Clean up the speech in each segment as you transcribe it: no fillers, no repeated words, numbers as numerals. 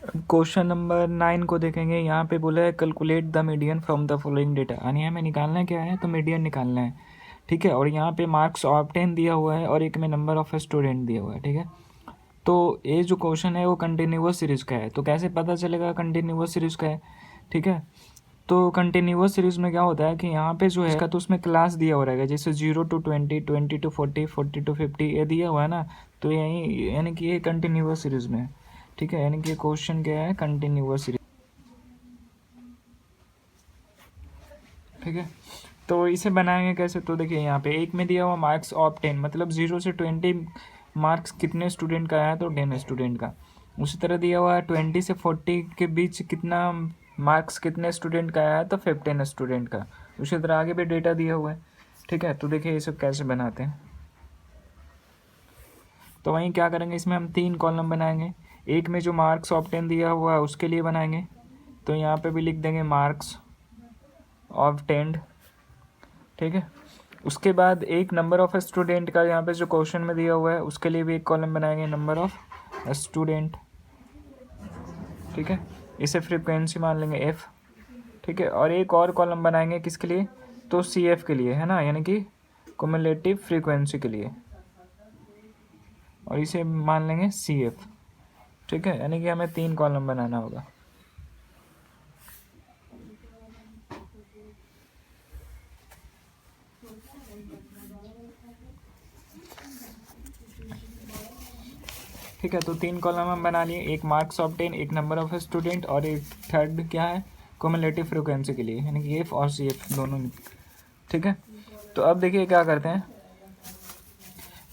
Question number 9 को देखेंगे। यहाँ पे बोला है calculate the median from the following data, यानी हमें निकालना क्या है, तो मीडियन निकालना है। ठीक है, और यहाँ पे मार्क्स ऑब्टेन दिया हुआ है और एक में नंबर ऑफ स्टूडेंट दिया हुआ है। ठीक है, तो ये जो क्वेश्चन है वो कंटिन्यूअस सीरीज का है, तो कैसे पता चलेगा कंटिन्यूअस सीरीज का है। ठीक है, तो कंटिन्यूअस सीरीज में क्या होता है कि यहाँ पे जो है इसका तो उसमें क्लास दिया हुआ रहेगा, जैसे 0 to 20, 20 to 40, 40 to 50 ये दिया हुआ है ना, तो यही यानी कि ये कंटिन्यूअस सीरीज में है। ठीक है, यानी कि क्वेश्चन क्या है, कंटिन्यूअस सीरीज। ठीक है, तो इसे बनाएंगे कैसे, तो देखिए यहाँ पे एक में दिया हुआ मार्क्स ऑफ 10, मतलब 0 से 20 मार्क्स कितने स्टूडेंट का आया, तो 10 स्टूडेंट का। उसी तरह दिया हुआ है 20 से 40 के बीच कितना मार्क्स कितने स्टूडेंट का आया, तो 15 स्टूडेंट का। उसी तरह आगे भी डेटा दिया हुआ है। ठीक है, तो देखिए ये सब कैसे बनाते हैं। तो वहीं क्या करेंगे, इसमें हम 3 कॉलम बनाएंगे। एक में जो मार्क्स ऑफ 10 दिया हुआ है उसके लिए बनाएंगे, तो यहाँ पे भी लिख देंगे मार्क्स ऑफ 10। ठीक है, उसके बाद एक नंबर ऑफ स्टूडेंट का यहाँ पे जो क्वेश्चन में दिया हुआ है उसके लिए भी एक कॉलम बनाएंगे, नंबर ऑफ स्टूडेंट। ठीक है, इसे फ्रीक्वेंसी मान लेंगे एफ। ठीक है, और एक और कॉलम बनाएंगे किसके लिए, तो सी एफ के लिए, है ना, यानी कि क्युमुलेटिव फ्रीक्वेंसी के लिए, और इसे मान लेंगे सी एफ। ठीक है, यानी कि हमें 3 कॉलम बनाना होगा। ठीक है, तो 3 कॉलम हम बना लिए, एक मार्क्स ऑफ 10, एक नंबर ऑफ स्टूडेंट, और एक थर्ड क्या है, क्युमुलेटिव फ्रीक्वेंसी के लिए, यानी कि एफ और सी एफ दोनों। ठीक है, तो अब देखिए क्या करते हैं,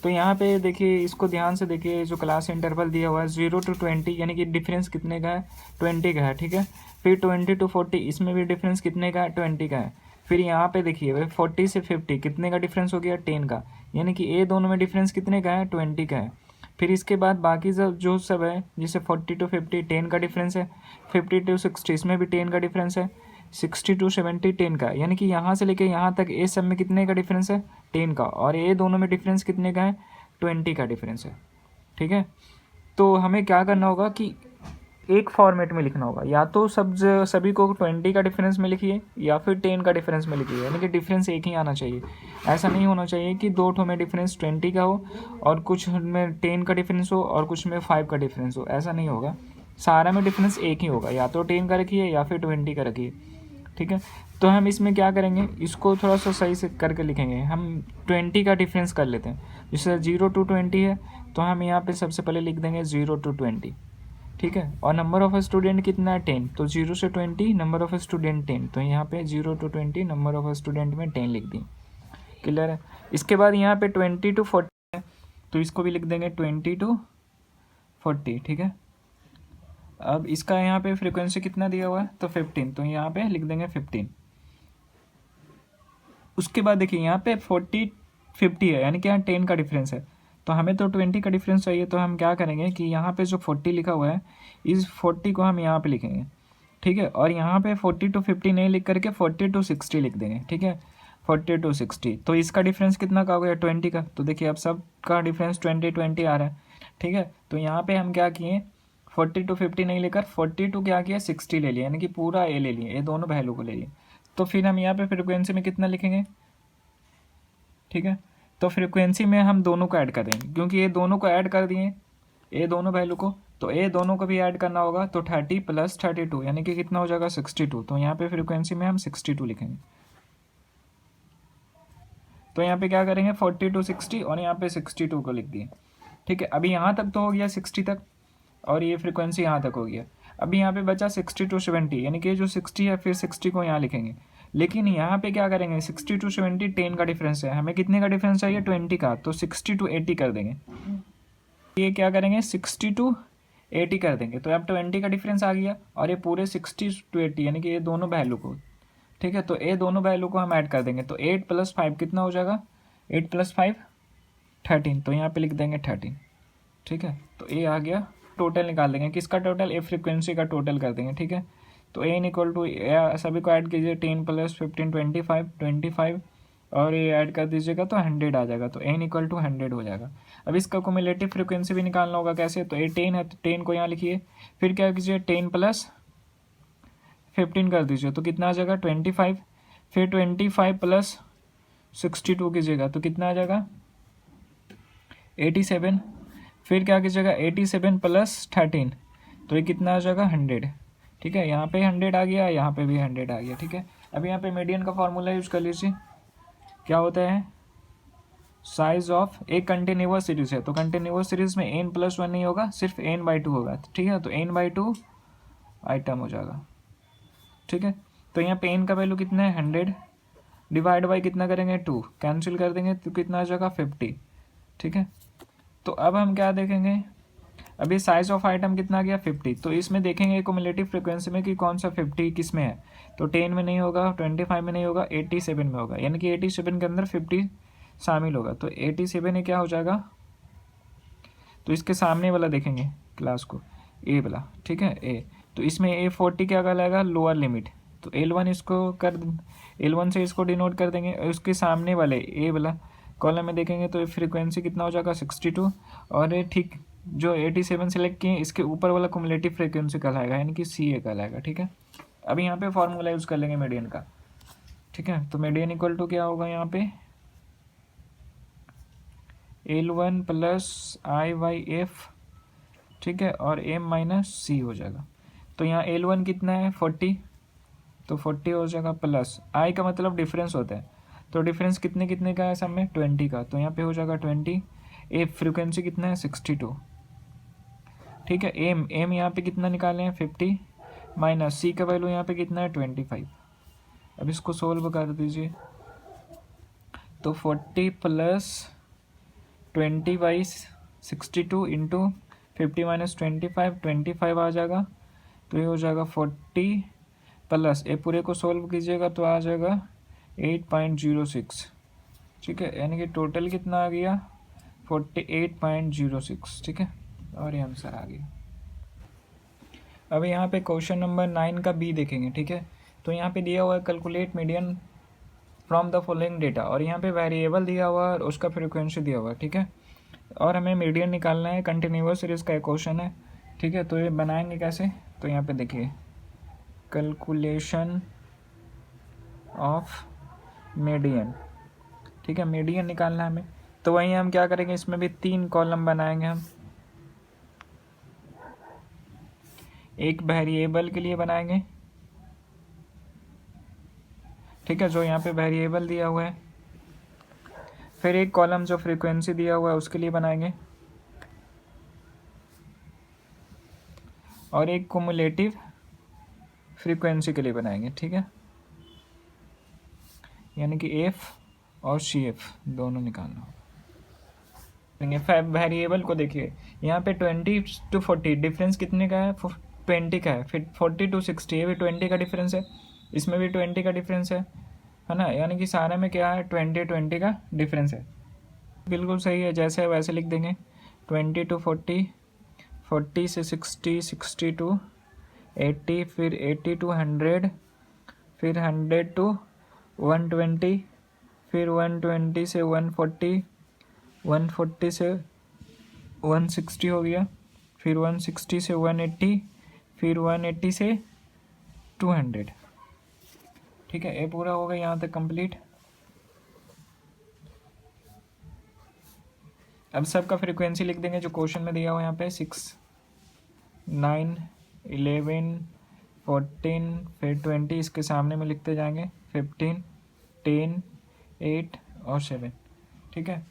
तो यहाँ पे देखिए इसको ध्यान से देखिए, जो क्लास इंटरवल दिया हुआ है 0 to 20, यानी कि डिफरेंस कितने का है, 20 का है। ठीक है, फिर 20 to 40, इसमें भी डिफरेंस कितने का है, 20 का है। फिर यहाँ पे देखिए 40 से 50 कितने का डिफरेंस हो गया, 10 का, यानी कि ये दोनों में डिफरेंस कितने का है, 20 का है। फिर इसके बाद बाकी सब जो सब है, जैसे 40 to 50 10 का डिफरेंस है, 50 to 60 इसमें भी 10 का डिफरेंस है, 60 to 70 10 का, यानी कि यहाँ से लेके यहाँ तक ये सब में कितने का डिफरेंस है, 10 का, और ये दोनों में डिफरेंस कितने का है, 20 का डिफरेंस है। ठीक है, तो हमें क्या करना होगा कि एक फॉर्मेट में लिखना होगा, या तो सभी को 20 का डिफरेंस में लिखिए या फिर 10 का डिफरेंस में लिखिए, यानी कि डिफरेंस एक ही आना चाहिए। ऐसा नहीं होना चाहिए कि दो ठो में डिफरेंस 20 का हो और कुछ में 10 का डिफरेंस हो और कुछ में 5 का डिफरेंस हो, ऐसा नहीं होगा। सारा में डिफरेंस एक ही होगा, या तो 10 का रखिए या फिर 20 का रखिए। ठीक है, तो हम इसमें क्या करेंगे, इसको थोड़ा सा सही से करके लिखेंगे। हम 20 का डिफरेंस कर लेते हैं, जैसे 0 to 20 है, तो हम यहाँ पे सबसे पहले लिख देंगे 0 to 20। ठीक है, और नंबर ऑफ स्टूडेंट कितना है, 10, तो 0 से 20 नंबर ऑफ स्टूडेंट 10, तो यहाँ पे 0 to 20 नंबर ऑफ स्टूडेंट में 10 लिख दी। क्लियर है। इसके बाद यहाँ पे 20 to 40 है, तो इसको भी लिख देंगे 20 to 40। ठीक है, अब इसका यहाँ पे फ्रीक्वेंसी कितना दिया हुआ है, तो 15, तो यहाँ पे लिख देंगे 15। उसके बाद देखिए यहाँ पे 40 50 है, यानी कि यहाँ 10 का डिफरेंस है, तो हमें तो 20 का डिफरेंस चाहिए, तो हम क्या करेंगे कि यहाँ पे जो 40 लिखा हुआ है, इस 40 को हम यहाँ पे लिखेंगे। ठीक है, और यहाँ पे 40 to 50 नहीं लिख करके 40 to 60 लिख देंगे। ठीक है, 40 to 60, तो इसका डिफरेंस कितना का हो गया, 20 का, तो देखिए अब सब का डिफरेंस 20 20 आ रहा है। ठीक है, तो यहाँ पे हम क्या किए, 40 to 50 नहीं लेकर 40 to क्या किया, 60 ले लिया, यानी कि पूरा ए ले लिए, ये दोनों वैल्यू को ले लिए। तो फिर हम यहाँ पे फ्रिक्वेंसी में कितना लिखेंगे। ठीक है, तो फ्रिक्वेंसी में हम दोनों को ऐड कर देंगे, क्योंकि ये दोनों को ऐड कर दिए, ये दोनों वैल्यू को, तो ये दोनों को भी ऐड करना होगा, तो 30 + 32 यानी कि कितना हो जाएगा, 62। तो यहाँ पे फ्रिक्वेंसी में हम 62 लिखेंगे। तो यहाँ पे क्या करेंगे, 40 to 60 और यहाँ पे 62 को लिख दिए। ठीक है, अभी यहाँ तक तो हो गया 60 तक, और ये फ्रिक्वेंसी यहाँ तक हो गया। अभी यहाँ पे बचा 60 to 70, यानी कि जो 60 है फिर 60 को यहाँ लिखेंगे। लेकिन यहाँ पे क्या करेंगे, 60 to 70 10 का डिफरेंस है, हमें कितने का डिफरेंस चाहिए, 20 का, तो 60 to 80 कर देंगे। ये क्या करेंगे, 60 to 80 कर देंगे, तो अब 20 का डिफरेंस आ गया, और ये पूरे 60 to 80 यानी कि ये दोनों वैल्यू को। ठीक है, तो ये दोनों वैल्यू को हम ऐड कर देंगे, तो 8 + 5 कितना हो जाएगा, 8 + 5 13, तो यहाँ पे लिख देंगे 13। ठीक है, तो ये आ गया, टोटल निकाल देंगे, किसका टोटल, ए फ्रिक्वेंसी का टोटल कर देंगे। ठीक है, तो ए इक्वल टू सभी को ऐड कीजिए, 10 + 15 25, 25 और ये ऐड कर दीजिएगा तो 100 आ जाएगा, तो n इक्वल टू 100 हो जाएगा। अब इसका क्यूमुलेटिव फ्रिक्वेंसी भी निकालना होगा, कैसे? तो ये 10 है तो 10 को यहाँ लिखिए, फिर क्या कीजिए 10 प्लस 15 कर दीजिए तो कितना आ जाएगा 25, फिर 25 प्लस 62 कीजिएगा तो कितना आ जाएगा 87, फिर क्या कीजिएगा 87 प्लस 13 तो ये कितना आ जाएगा 100। ठीक है, यहाँ पे 100 आ गया, यहाँ पे भी 100 आ गया। ठीक है, अब यहाँ पे मीडियन का फॉर्मूला यूज कर लीजिए। क्या होता है, साइज ऑफ एक कंटिन्यूअस सीरीज है तो कंटिन्यूअस सीरीज में n+1 नहीं होगा, सिर्फ n/2 होगा। ठीक है, तो n/2 आइटम हो जाएगा। ठीक है, तो यहाँ पे n का वैल्यू कितना है 100, डिवाइड बाई कितना करेंगे 2, कैंसिल कर देंगे तो कितना आ जाएगा 50। ठीक है, तो अब हम क्या देखेंगे, अभी साइज ऑफ आइटम कितना आ गया 50, तो इसमें देखेंगे क्युमुलेटिव फ्रीक्वेंसी में कि कौन सा 50 किस में है। तो 10 में नहीं होगा, 25 में नहीं होगा, 87 में होगा, यानी कि 87 के अंदर 50 शामिल होगा। तो 87 में क्या हो जाएगा, तो इसके सामने वाला देखेंगे क्लास को, ए वाला। ठीक है, ए, तो इसमें A40 क्या कहलाएगा, लोअर लिमिट, तो L1 इसको कर, L1 से इसको डिनोट कर देंगे। और उसके सामने वाले ए वाला कॉलम में देखेंगे तो फ्रीक्वेंसी कितना हो जाएगा 62, और ये ठीक जो 87 सेलेक्ट किए इसके ऊपर वाला क्युमुलेटिव फ्रीक्वेंसी कहलाएगा, यानी कि CA कहलाएगा। ठीक है, अभी यहाँ पे फॉर्मूला यूज़ कर लेंगे मीडियन का। ठीक है, तो मीडियन इक्वल टू क्या होगा यहाँ पे L1 प्लस I/F। ठीक है, और M माइनस C हो जाएगा। तो यहाँ L1 कितना है 40, तो 40 हो जाएगा, प्लस I का मतलब डिफरेंस होता है, तो डिफरेंस कितने कितने का है सब में 20 का, तो यहाँ पे हो जाएगा 20। ए फ्रीक्वेंसी कितना है 62। ठीक है, एम यहाँ पे कितना निकाले हैं 50, माइनस सी का वैल्यू यहाँ पे कितना है 25। अब इसको सोल्व कर दीजिए तो 40 प्लस 20/62 इंटू 50 माइनस 25 आ जाएगा, तो ये हो जाएगा 40 प्लस ए पूरे को सोल्व कीजिएगा तो आ जाएगा 8.06। ठीक है, यानी कि टोटल कितना आ गया 48.06। ठीक है, और ये आंसर आ गया। अब यहाँ पे क्वेश्चन नंबर 9 का बी देखेंगे। ठीक है, तो यहाँ पे दिया हुआ है calculate median from the following data, और यहाँ पे वेरिएबल दिया हुआ है और उसका फ्रीक्वेंसी दिया हुआ है। ठीक है, और हमें मीडियन निकालना है, कंटिन्यूअस सीरीज का एक क्वेश्चन है। ठीक है, तो ये बनाएंगे कैसे, तो यहाँ पे देखिए कैलकुलेशन ऑफ मीडियन। ठीक है, मीडियन निकालना है हमें, तो वहीं हम क्या करेंगे, इसमें भी 3 कॉलम बनाएंगे हम। एक वेरिएबल के लिए बनाएंगे, ठीक है, जो यहाँ पे वेरिएबल दिया हुआ है, फिर एक कॉलम जो फ्रीक्वेंसी दिया हुआ है उसके लिए बनाएंगे, और एक क्युमुलेटिव फ्रीक्वेंसी के लिए बनाएंगे। ठीक है, यानी कि एफ और CF दोनों निकालना होगा। वेरिएबल को देखिए, यहाँ पे 20 to 40 डिफरेंस कितने का है 20 का है, फिर 40 to 60 ये भी 20 का डिफरेंस है, इसमें भी 20 का डिफरेंस है ना, यानी कि सारे में क्या है 20 का डिफरेंस है। बिल्कुल सही है, जैसे है वैसे लिख देंगे। 20 to 40, 40 से 60, 60 to 80, फिर 80 to 100, फिर 100 to 120, फिर 120 से 140, 140 से 160 हो गया, फिर 160 से 180, फिर 180 से 200। ठीक है, ये पूरा हो गया यहाँ तक कंप्लीट। अब सबका फ्रीक्वेंसी लिख देंगे जो क्वेश्चन में दिया हुआ यहाँ पे 6, 9, 11, 14, फिर 20 इसके सामने में लिखते जाएंगे, 15, 10, 8 और 7। ठीक है,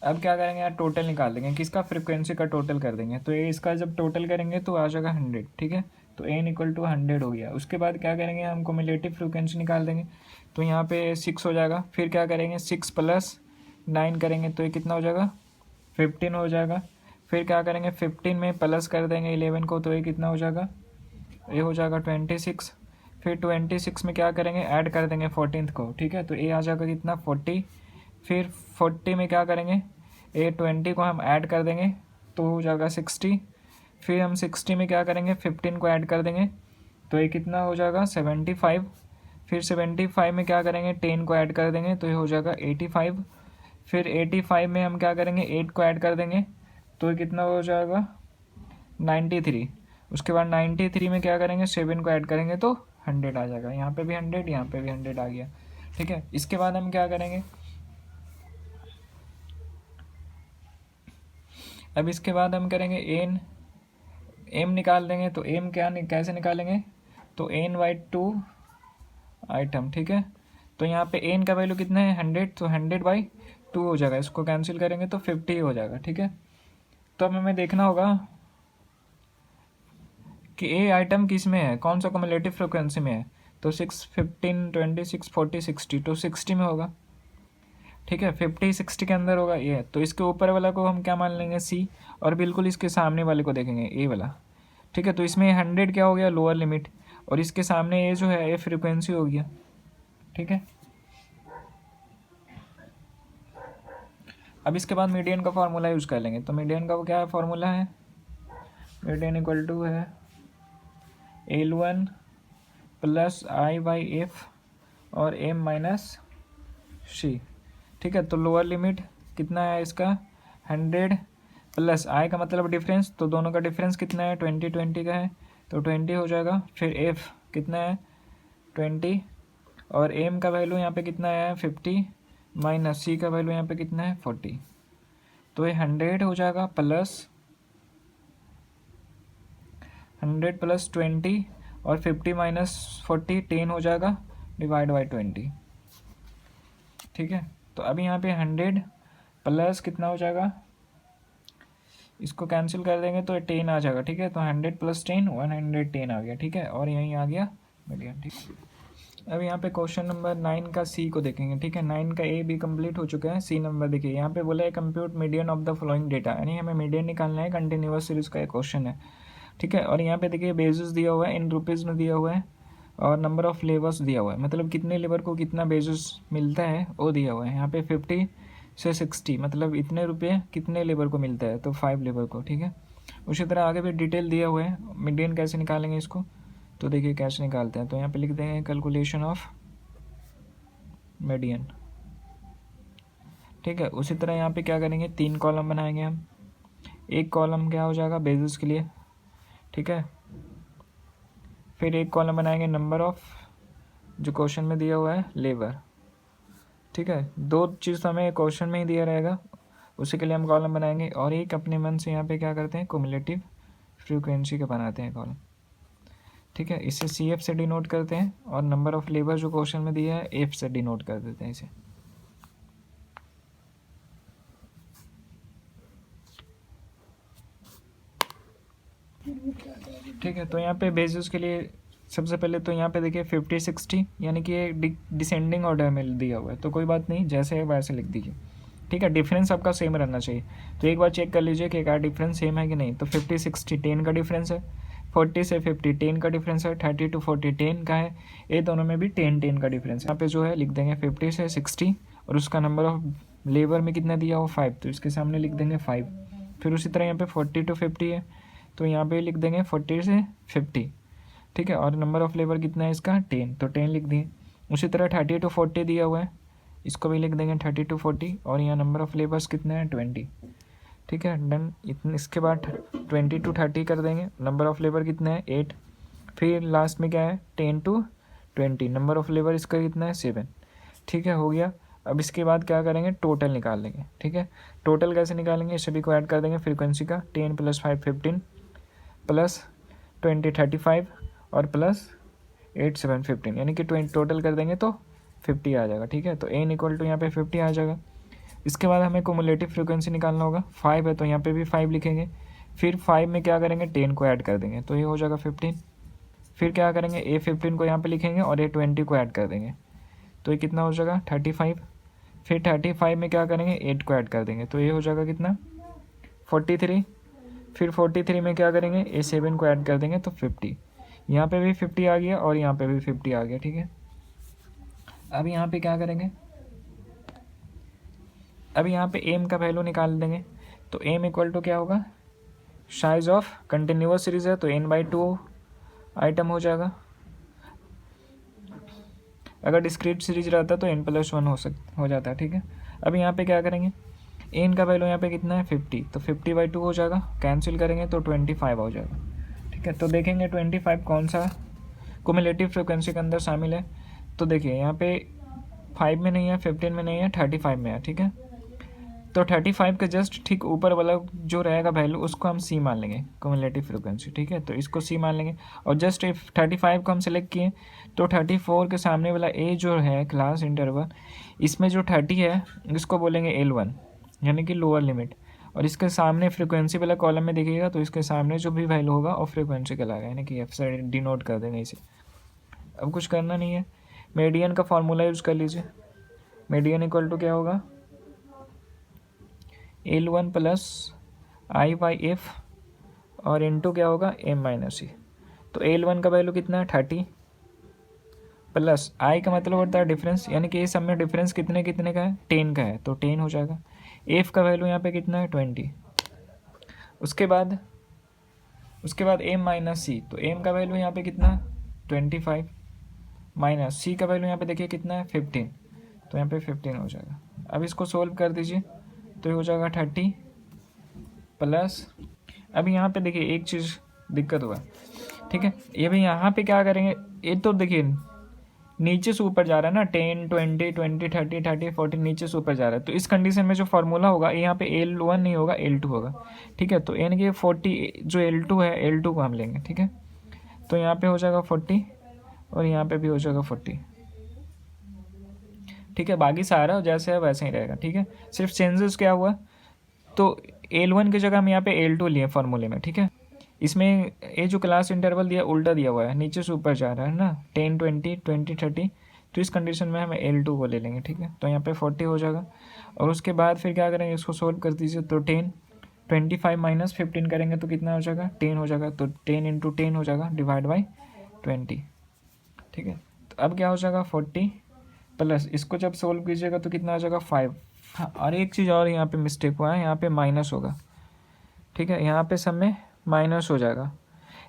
अब क्या करेंगे यार, टोटल निकाल देंगे, किसका फ्रीक्वेंसी का टोटल कर देंगे, तो ये इसका जब टोटल करेंगे तो आ जाएगा 100। ठीक है, तो n इक्वल टू 100 हो गया। उसके बाद क्या करेंगे, हम क्युमुलेटिव फ्रीक्वेंसी निकाल देंगे, तो यहाँ पे 6 हो जाएगा, फिर क्या करेंगे 6 प्लस 9 करेंगे तो ये कितना हो जाएगा 15 हो जाएगा, फिर क्या करेंगे 15 में प्लस कर देंगे 11 को तो ये कितना हो जाएगा, ये हो जाएगा 26, फिर 26 में क्या करेंगे ऐड कर देंगे 14th को। ठीक है, तो ये आ जाएगा कितना 40, फिर 40 में क्या करेंगे ये 20 को हम ऐड कर देंगे तो हो जाएगा 60, फिर हम 60 में क्या करेंगे, 15 को ऐड कर देंगे, तो ये कितना हो जाएगा 75। फिर 75 में क्या करेंगे, 10 को ऐड कर देंगे, तो ये हो जाएगा 85। फिर 85 में हम क्या करेंगे, 8 को ऐड कर देंगे, तो ये कितना हो जाएगा 93। उसके बाद 93 में क्या करेंगे, 7 को ऐड करेंगे तो 100 आ जाएगा। यहाँ पे भी 100, यहाँ पे भी 100 आ गया। ठीक है, इसके बाद हम क्या करेंगे, अब इसके बाद हम करेंगे एम निकाल देंगे। तो एम कैसे निकालेंगे, तो एन बाई 2 आइटम। ठीक है, तो यहाँ पे एन का वैल्यू कितना है 100, तो 100/2 हो जाएगा। इसको कैंसिल करेंगे तो 50 हो जाएगा। ठीक है, तो अब हमें देखना होगा कि ए आइटम किस में है, कौन सा कम्युलेटिव फ्रिक्वेंसी में है। तो 6, 15, 26, 40, 60, तो 60 में होगा। ठीक है, 50, 60 के अंदर होगा ये। तो इसके ऊपर वाला को हम क्या मान लेंगे, सी, और बिल्कुल इसके सामने वाले को देखेंगे, ए वाला। ठीक है, तो इसमें 100 क्या हो गया, लोअर लिमिट, और इसके सामने ये जो है ये फ्रिक्वेंसी हो गया। ठीक है, अब इसके बाद मीडियन का फार्मूला यूज़ कर लेंगे। तो मीडियन का वो क्या फार्मूला है, मीडियन इक्वल टू है L1 प्लस I/F और M माइनस C। ठीक है, तो लोअर लिमिट कितना है इसका 100 प्लस I का मतलब डिफरेंस, तो दोनों का डिफरेंस कितना है 20, 20 का है, तो 20 हो जाएगा। फिर F कितना है 20, और M का वैल्यू यहाँ पे कितना है 50, माइनस C का वैल्यू यहाँ पे कितना है 40। तो ये 100 हो जाएगा प्लस 100 प्लस 20, और 50 माइनस 40 10 हो जाएगा, डिवाइड बाई 20। ठीक है, तो अभी यहाँ पे 100 प्लस कितना हो जाएगा, इसको कैंसिल कर देंगे तो 10 आ जाएगा। ठीक है, तो 100 प्लस 10 110 आ गया। ठीक है, और यहीं आ गया मीडियन। ठीक है, अब यहाँ पे क्वेश्चन नंबर 9 का सी को देखेंगे। ठीक है, 9 का ए भी कंप्लीट हो चुका है। सी नंबर देखिए, यहाँ पे बोला है compute median of the following data, यानी हमें मीडियन निकालना है। कंटिन्यूअस सीरीज का एक क्वेश्चन है। ठीक है, और यहाँ पे देखिए बेसिस दिया हुआ है, इन रुपीज़ में दिया हुआ है, और नंबर ऑफ़ लेबर्स दिया हुआ है, मतलब कितने लेबर को कितना बेसिस मिलता है वो दिया हुआ है। यहाँ पे 50 से 60, मतलब इतने रुपये कितने लेबर को मिलता है, तो 5 लेबर को। ठीक है, उसी तरह आगे भी डिटेल दिया हुआ है। मीडियन कैसे निकालेंगे इसको, तो देखिए कैसे निकालते हैं। तो यहाँ पे लिख देंगे कैलकुलेशन ऑफ मीडियन। ठीक है, उसी तरह यहाँ पे क्या करेंगे, 3 कॉलम बनाएंगे हम। एक कॉलम क्या हो जाएगा बेसिस के लिए। ठीक है, फिर एक कॉलम बनाएंगे नंबर ऑफ, जो क्वेश्चन में दिया हुआ है, लेबर। ठीक है, 2 चीज़ हमें क्वेश्चन में ही दिया रहेगा, उसी के लिए हम कॉलम बनाएंगे। और एक अपने मन से यहाँ पे क्या करते हैं, क्युमुलेटिव फ्रीक्वेंसी का बनाते हैं कॉलम। ठीक है, इसे CF से डिनोट करते हैं, और नंबर ऑफ़ लेबर जो क्वेश्चन में दिया है F से डिनोट कर देते हैं इसे। ठीक है, तो यहाँ पे बेसिस के लिए सबसे पहले तो यहाँ पे देखिए 50, 60, यानी कि ये डिसेंडिंग ऑर्डर में दिया हुआ है, तो कोई बात नहीं, जैसे है वैसे लिख दीजिए। ठीक है, डिफरेंस आपका सेम रहना चाहिए। तो एक बार चेक कर लीजिए कि क्या डिफरेंस सेम है कि नहीं। तो 50, 60 10 का डिफरेंस है, 40 से 50 10 का डिफरेंस है, 30 to 40 10 का है, ये दोनों में भी 10 10 का डिफरेंस है। यहाँ पे जो है लिख देंगे 50 से 60, और उसका नंबर ऑफ लेबर में कितना दिया हो 5, तो इसके सामने लिख देंगे 5। फिर उसी तरह यहाँ पे 40 to 50 है, तो यहाँ पे लिख देंगे 40 से 50। ठीक है, और नंबर ऑफ़ लेबर कितना है इसका 10, तो 10 लिख दिए। उसी तरह 30 to 40 दिया हुआ है, इसको भी लिख देंगे 30 to 40, और यहाँ नंबर ऑफ़ लेबर्स कितना है 20। ठीक है, डन। इतने इसके बाद 20 to 30 कर देंगे, नंबर ऑफ़ लेबर कितना है 8। फिर लास्ट में क्या है 10 to 20, नंबर ऑफ़ लेबर इसका कितना है 7। ठीक है, हो गया। अब इसके बाद क्या करेंगे, टोटल निकाल लेंगे। ठीक है, टोटल कैसे निकालेंगे, सभी को ऐड कर देंगे फ्रीक्वेंसी का, 10 + 5 15 प्लस 20 35 और प्लस 8 7 15, यानी कि 20 टोटल कर देंगे तो 50 आ जाएगा। ठीक है, तो n इक्वल टू यहाँ पे 50 आ जाएगा। इसके बाद हमें क्युमुलेटिव फ्रीक्वेंसी निकालना होगा। 5 है तो यहाँ पे भी 5 लिखेंगे, फिर 5 में क्या करेंगे 10 को ऐड कर देंगे, तो ये हो जाएगा 15। फिर क्या करेंगे A15 को यहाँ पे लिखेंगे, और A20 को ऐड कर देंगे, तो ये कितना हो जाएगा 35। फिर 35 में क्या करेंगे 8 को ऐड कर देंगे, तो ये हो जाएगा कितना 43। फिर 43 में क्या करेंगे A7 को ऐड कर देंगे, तो 50। यहाँ पे भी 50 आ गया, और यहाँ पे भी 50 आ गया। ठीक है, अब यहाँ पे क्या करेंगे, अब यहाँ पे एम का वैल्यू निकाल देंगे। तो एम इक्वल टू क्या होगा साइज ऑफ कंटिन्यूअस सीरीज है तो n/2 आइटम हो जाएगा। अगर डिस्क्रीट सीरीज रहता तो n+1 हो जाता है। ठीक है, अब यहाँ पे क्या करेंगे, n का वैल्यू यहाँ पे कितना है 50, तो 50/2 हो जाएगा, कैंसिल करेंगे तो 25 हो जाएगा। ठीक है, तो देखेंगे 25 कौन सा कुमुलेटिव फ्रिक्वेंसी के अंदर शामिल है। तो देखिए यहाँ पे 5 में नहीं है, 15 में नहीं है, 35 में है। ठीक है, तो 35 के जस्ट ठीक ऊपर वाला जो रहेगा वैल्यू उसको हम सी मान लेंगे कुमुलेटिव फ्रिक्वेंसी। ठीक है, तो इसको सी मान लेंगे और जस्ट 35 को हम सेलेक्ट किए तो 34 के सामने वाला ए जो है क्लास इंटरवल, इसमें जो 30 है इसको बोलेंगे L1 यानी कि लोअर लिमिट, और इसके सामने फ्रिक्वेंसी वाला कॉलम में देखिएगा तो इसके सामने जो भी वैल्यू होगा और फ्रिक्वेंसी कहलाएगा, यानी कि एफ से डिनोट कर देंगे इसे। अब कुछ करना नहीं है, मीडियन का फॉर्मूला यूज़ कर लीजिए। मीडियन इक्वल टू क्या होगा, L1 प्लस I/F और इनटू क्या होगा M-C। तो L1 का वैल्यू कितना है 30 प्लस I का मतलब होता है डिफरेंस, यानी कि इस सब में डिफरेंस कितने कितने का है 10 का है तो 10 हो जाएगा। F का वैल्यू यहाँ पे कितना है 20। उसके बाद M-C, तो M का वैल्यू यहाँ पे कितना 25 माइनस C का वैल्यू यहाँ पे देखिए कितना है 15, तो यहाँ पे 15 हो जाएगा। अब इसको सोल्व कर दीजिए तो ये हो जाएगा 30 प्लस, अभी यहाँ पे देखिए एक चीज़ दिक्कत हुआ। ठीक है, ये भी यहाँ पे क्या करेंगे, ये तो देखिए नीचे से ऊपर जा रहा है ना, 10 20 20 30 30 40 नीचे से ऊपर जा रहा है, तो इस कंडीशन में जो फार्मूला होगा यहाँ पे L1 नहीं होगा L2 होगा। ठीक है, तो यानी कि 40 जो L2 है L2 को हम लेंगे। ठीक है, तो यहाँ पे हो जाएगा 40 और यहाँ पे भी हो जाएगा 40। ठीक है, बाकी सारा जैसे है वैसे ही रहेगा। ठीक है, सिर्फ चेंजेस क्या हुआ, तो L1 की जगह हम यहाँ पे L2 लिए फार्मूले में। ठीक है, इसमें ये जो क्लास इंटरवल दिया उल्टा दिया हुआ है, नीचे से ऊपर जा रहा है ना 10 20 20 30, तो इस कंडीशन में हम L2 को ले लेंगे। ठीक है, तो यहाँ पे 40 हो जाएगा और उसके बाद फिर क्या करेंगे, इसको सोल्व कर दीजिए तो 10 25 माइनस 15 करेंगे तो कितना हो जाएगा 10 हो जाएगा, तो 10 इंटू 10 हो जाएगा डिवाइड बाई 20। ठीक है, तो अब क्या हो जाएगा 40 प्लस इसको जब सोल्व कीजिएगा तो कितना आ जाएगा 5। हाँ, और एक चीज़ और यहाँ पे मिस्टेक हुआ है, यहाँ पे माइनस होगा। ठीक है, यहाँ पे सब में माइनस हो जाएगा,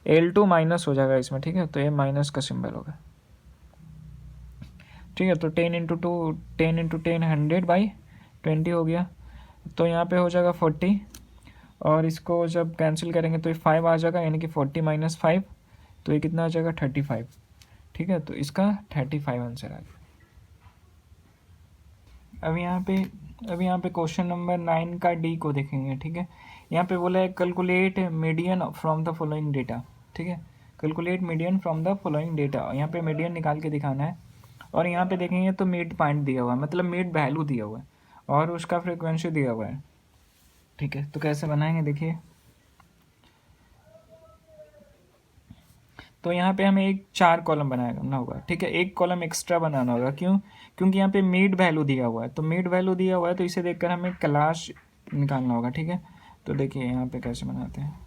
L2 माइनस हो जाएगा इसमें। ठीक है, तो ये माइनस का सिंबल होगा। ठीक है, तो 10 इंटू 10 100/20 हो गया, तो यहाँ पे हो जाएगा 40 और इसको जब कैंसिल करेंगे तो ये 5 आ जाएगा, यानी कि 40 माइनस 5, तो ये कितना आ जाएगा 35। ठीक है, तो इसका 35 आंसर आ गया। अब यहाँ पे क्वेश्चन नंबर 9 का डी को देखेंगे। ठीक है, यहाँ पे बोला है calculate median from the following data. ठीक है, calculate median from the following data, यहाँ पे मीडियन निकाल के दिखाना है और यहाँ पे देखेंगे तो मिड पॉइंट दिया हुआ है, मतलब मिड वैल्यू दिया हुआ है और उसका फ्रिक्वेंसी दिया हुआ है। ठीक है, तो कैसे बनाएंगे देखिए, तो यहाँ पे हमें एक 4 कॉलम बनाना होगा। ठीक है, एक कॉलम एक्स्ट्रा बनाना होगा, क्यों, क्योंकि यहाँ पे मिड वैल्यू दिया हुआ है, तो मिड वैल्यू दिया हुआ है तो इसे देखकर हमें क्लास निकालना होगा। ठीक है, तो देखिए यहाँ पे कैसे बनाते हैं।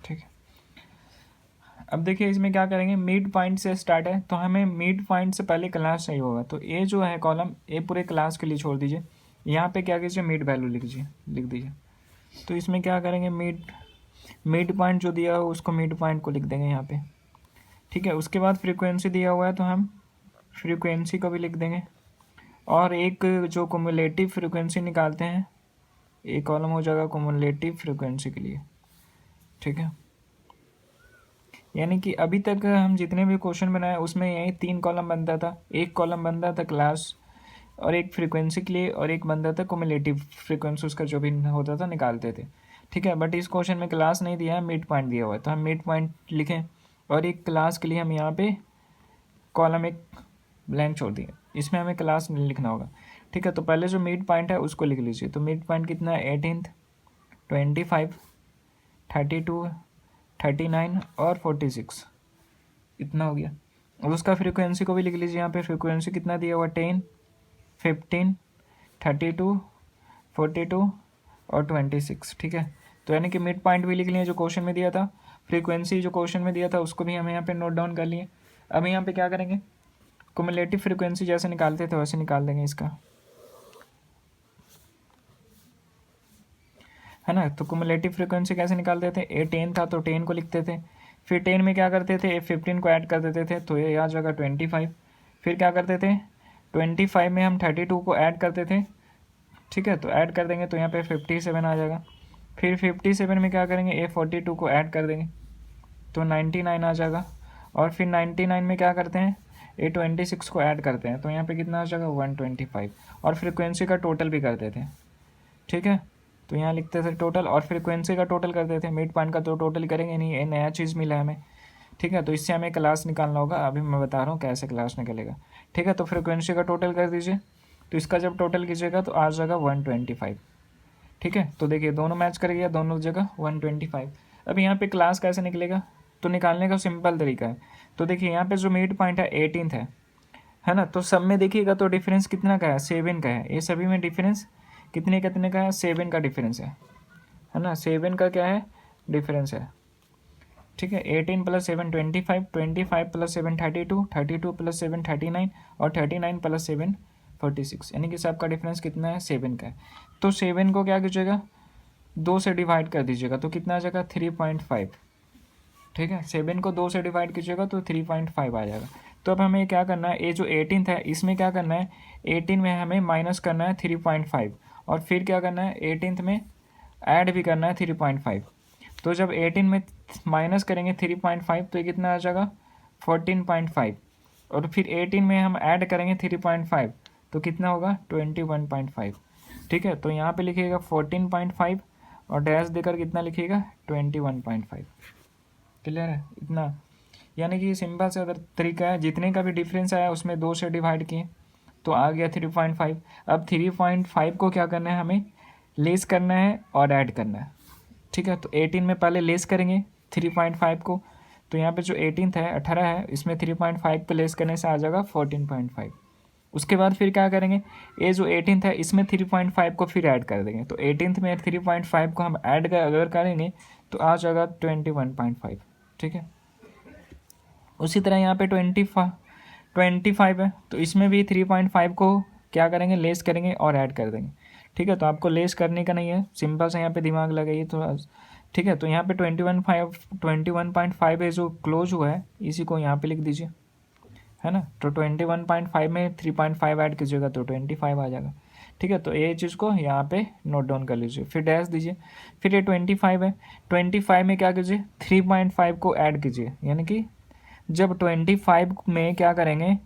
ठीक है, अब देखिए इसमें क्या करेंगे, मिड पॉइंट से स्टार्ट है तो हमें मिड पॉइंट से पहले क्लास चाहिए होगा, तो ये जो है कॉलम ये पूरे क्लास के लिए छोड़ दीजिए। यहाँ पे क्या कीजिए, मिड वैल्यू लिख दीजिए। तो इसमें क्या करेंगे, मिड पॉइंट जो दिया हो उसको मिड पॉइंट को लिख देंगे यहाँ पे। ठीक है, उसके बाद फ्रीक्वेंसी दिया हुआ है तो हम फ्रीक्वेंसी को भी लिख देंगे और एक जो कुमुलेटिव फ्रीक्वेंसी निकालते हैं, एक कॉलम हो जाएगा कुमुलेटिव फ्रीक्वेंसी के लिए। ठीक है, यानी कि अभी तक हम जितने भी क्वेश्चन बनाए उसमें यही 3 कॉलम बनता था, एक कॉलम बनता था क्लास और एक फ्रीक्वेंसी के लिए और एक बनता था कुमुलेटिव फ्रीक्वेंसी, उसका जो भी होता था निकालते थे। ठीक है, बट इस क्वेश्चन में क्लास नहीं दिया है, मिड पॉइंट दिया हुआ है, तो हम मिड पॉइंट लिखें और एक क्लास के लिए हम यहाँ पे कॉलम एक ब्लैंक छोड़ दिए, इसमें हमें क्लास नहीं लिखना होगा। ठीक है, तो पहले जो मिड पॉइंट है उसको लिख लीजिए, तो मिड पॉइंट कितना है 18 25 32 39 और 46, इतना हो गया। और उसका फ्रीक्वेंसी को भी लिख लीजिए। यहाँ पे फ्रीक्वेंसी कितना दिया हुआ 10, 15, 32, 42 और 26। ठीक है, तो यानी कि मिड पॉइंट भी लिख लिए जो क्वेश्चन में दिया था, फ्रीक्वेंसी जो क्वेश्चन में दिया था उसको भी हमें यहाँ पे नोट डाउन कर लिए। अब यहाँ पे क्या करेंगे, क्युमुलेटिव फ्रीक्वेंसी जैसे निकालते थे वैसे निकाल देंगे इसका, है ना। तो क्युमुलेटिव फ्रीक्वेंसी कैसे निकालते थे, ए 10 था तो 10 को लिखते थे, फिर 10 में क्या करते थे, ए 15 को ऐड कर देते थे तो ये आ जाएगा 25। फिर क्या करते थे, 25 में हम 32 को ऐड करते थे। ठीक है, तो ऐड कर देंगे तो यहाँ पे 57 आ जाएगा। फिर 57 में क्या करेंगे, ए 42 को ऐड कर देंगे तो 99 आ जाएगा। और फिर 99 में क्या करते हैं, ए 26 को ऐड करते हैं तो यहाँ पे कितना आ जाएगा 125। और फ्रिक्वेंसी का टोटल भी करते थे। ठीक है, तो यहाँ लिखते थे टोटल और फ्रिक्वेंसी का टोटल करते थे, मिड पॉइंट का तो टोटल करेंगे नहीं, ये नया चीज़ मिला है हमें। ठीक है, तो इससे हमें क्लास निकालना होगा, अभी मैं बता रहा हूँ कैसे क्लास निकलेगा। ठीक है, तो फ्रिक्वेंसी का टोटल कर दीजिए, तो इसका जब टोटल कीजिएगा तो आ जाएगा 125। ठीक है, तो देखिए दोनों मैच कर गया, दोनों जगह 125। अब यहाँ पे क्लास कैसे निकलेगा, तो निकालने का सिंपल तरीका है। तो देखिए यहाँ पे जो मिड पॉइंट है 18th है ना, तो सब में देखिएगा तो डिफरेंस कितना का है, 7 का है। ये सभी में डिफरेंस कितने कितने का है, 7 का डिफरेंस है ना, 7 का क्या है डिफरेंस है। ठीक है, 18 + 7 25, 25 + 7 32, 32 + 7 39 और 39 + 7 46, यानी कि सबका डिफरेंस कितना है, 7 का है। तो 7 को क्या कीजिएगा, 2 से डिवाइड कर दीजिएगा तो कितना आ जाएगा 3.5। ठीक है, 7 को 2 से डिवाइड कीजिएगा तो 3.5 आ जाएगा। तो अब हमें क्या करना है, ये जो 18th है इसमें क्या करना है, 18 में हमें माइनस करना है 3.5 और फिर क्या करना है 18th में ऐड भी करना है 3.5। तो जब 18 में माइनस करेंगे 3.5 तो ये कितना आ जाएगा 14.5 और फिर 18 में हम ऐड करेंगे 3.5 तो कितना होगा 21.5। ठीक है, तो यहाँ पे लिखिएगा 14.5 और डैश देकर कितना लिखिएगा 21.5। क्लियर है इतना, यानी कि सिंपल से अगर तरीका है, जितने का भी डिफरेंस आया उसमें 2 से डिवाइड किए तो आ गया 3.5। अब 3.5 को क्या करना है, हमें लेस करना है और ऐड करना है। ठीक है, तो 18 में पहले लेस करेंगे 3.5 को, तो यहाँ पे जो 18th है 18 है, इसमें 3.5 को लेस करने से आ जाएगा 14.5। उसके बाद फिर क्या करेंगे, ये जो 18th है इसमें 3.5 को फिर ऐड कर देंगे, तो 18th में 3.5 को हम ऐड अगर करेंगे तो आ जाएगा 21.5। ठीक है, उसी तरह यहाँ पे 25 है तो इसमें भी 3.5 को क्या करेंगे, लेस करेंगे और ऐड कर देंगे। ठीक है, तो आपको लेस करने का नहीं है, सिंपल से यहाँ पे दिमाग लगाइए थोड़ा। ठीक है, तो यहाँ पे 21.5 है जो क्लोज हुआ है, इसी को यहाँ पे लिख दीजिए, है ना। तो 21.5 में 3.5 ऐड कीजिएगा तो 25 आ जाएगा। ठीक है, तो ये चीज़ को यहाँ पे नोट डाउन कर लीजिए, फिर डैश दीजिए। फिर ये 25 है, 25 में क्या कीजिए 3.5 को ऐड कीजिए, यानी कि जब 25 में क्या करेंगे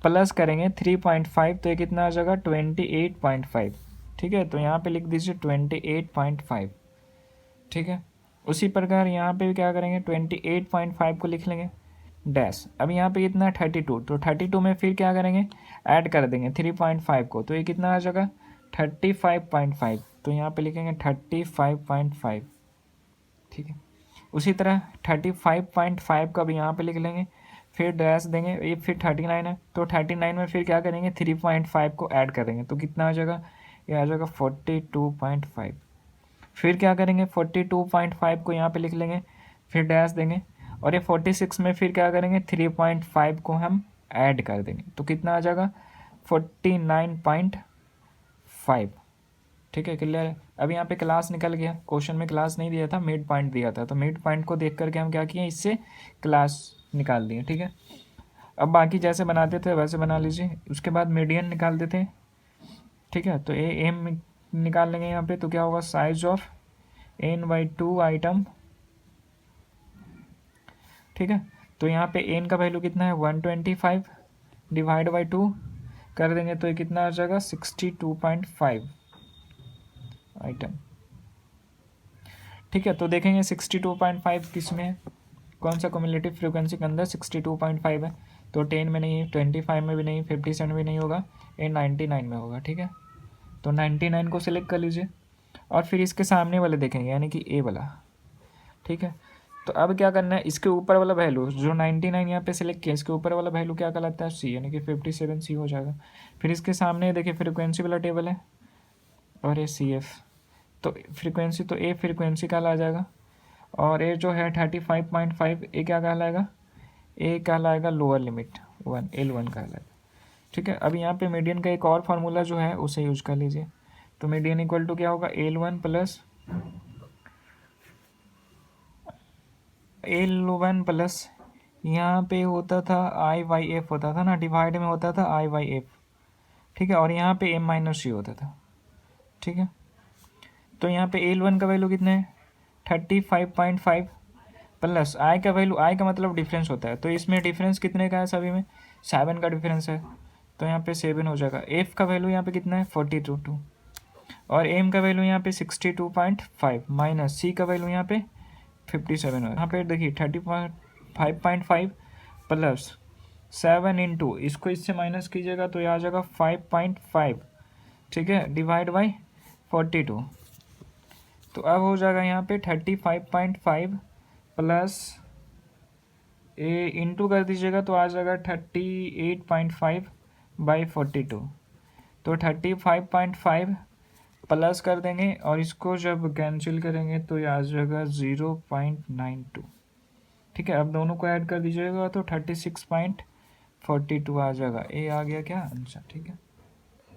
प्लस करेंगे 3.5 तो ये कितना आ जाएगा 28.5। ठीक है, तो यहाँ पे लिख दीजिए 28.5। ठीक है, उसी प्रकार यहाँ पे भी क्या करेंगे 28.5 को लिख लेंगे डैश। अब यहाँ पे कितना 32, तो 32 में फिर क्या करेंगे ऐड कर देंगे 3.5 को, तो ये कितना आ जाएगा 35.5, तो यहाँ पे लिखेंगे 35.5। ठीक है, उसी तरह 35.5 का भी यहाँ पे लिख लेंगे, फिर डैश देंगे। ये फिर 39 है तो 39 में फिर क्या करेंगे 3.5 को ऐड करेंगे तो कितना आ जाएगा, ये आ जाएगा 42.5। फिर क्या करेंगे 42.5 को यहाँ पे लिख लेंगे, फिर डैश देंगे। और ये 46 में फिर क्या करेंगे 3.5 को हम ऐड कर देंगे तो कितना आ जाएगा 49.5। ठीक है, क्लियर है। अब यहाँ पे क्लास निकल गया, क्वेश्चन में क्लास नहीं दिया था, मिड पॉइंट दिया था, तो मिड पॉइंट को देख करके हम क्या किए, इससे क्लास निकाल दिए। ठीक है, अब बाकी जैसे बनाते थे वैसे बना लीजिए। उसके बाद मीडियन निकाल देते हैं। ठीक है, तो एम निकाल लेंगे यहाँ पे, तो क्या होगा साइज ऑफ n/2 आइटम। ठीक है, तो यहाँ पे n का वैल्यू कितना है 125 डिवाइड बाई 2 कर देंगे तो ये कितना आ जाएगा 62.5 आइटम। ठीक है, तो देखेंगे 62.5 किस में है, कौन सा क्युमुलेटिव फ्रीक्वेंसी के अंदर 62.5 है, तो 10 में नहीं है, 25 में भी नहीं, 57 में नहीं होगा, ये 99 में होगा। ठीक है, तो 99 को सिलेक्ट कर लीजिए और फिर इसके सामने वाले देखेंगे यानी कि ए वाला। ठीक है, तो अब क्या करना है, इसके ऊपर वाला वैल्यू जो 99 यहाँ पे सिलेक्ट किया, इसके ऊपर वाला वैल्यू क्या कहलाता है, सी, यानी कि 57 सी हो जाएगा। फिर इसके सामने देखिए फ्रिक्वेंसी वाला टेबल है और ये सी एफ, तो फ्रिक्वेंसी तो ए फ्रिक्वेंसी का आ जाएगा, और ए जो है 35.5 ए क्या कहलाएगा, ए कहलाएगा लोअर लिमिट 1, L1 कहलाएगा। ठीक है, अब यहाँ पे मीडियन का एक और फार्मूला जो है उसे यूज कर लीजिए। तो मीडियन इक्वल टू क्या होगा, L1 प्लस यहाँ पे होता था I/F होता था ना, डिवाइड में होता था I/F। ठीक है, और यहाँ पे M-C होता था। ठीक है, तो यहाँ पे L1 का वैल्यू कितना है 35.5 प्लस आई का वैल्यू, आई का मतलब डिफरेंस होता है, तो इसमें डिफरेंस कितने का है, सभी में 7 का डिफरेंस है, तो यहाँ पे 7 हो जाएगा। एफ का वैल्यू यहाँ पे कितना है 42, और एम का वैल्यू यहाँ पे 62.5 माइनस सी का वैल्यू यहाँ पे 57 है। यहाँ पे देखिए 35.5 प्लस 7 इंटू, इसको इससे माइनस कीजिएगा तो ये आ जाएगा 5.5। ठीक है, डिवाइड बाई 42, तो अब हो जाएगा यहाँ पे 35.5 प्लस ए इंटू कर दीजिएगा तो आ जाएगा 38.5/42, तो 35.5 प्लस कर देंगे और इसको जब कैंसिल करेंगे तो ये आ जाएगा 0.92। ठीक है, अब दोनों को ऐड कर दीजिएगा तो 36.42 आ जाएगा। ए आ गया क्या आंसर। ठीक है।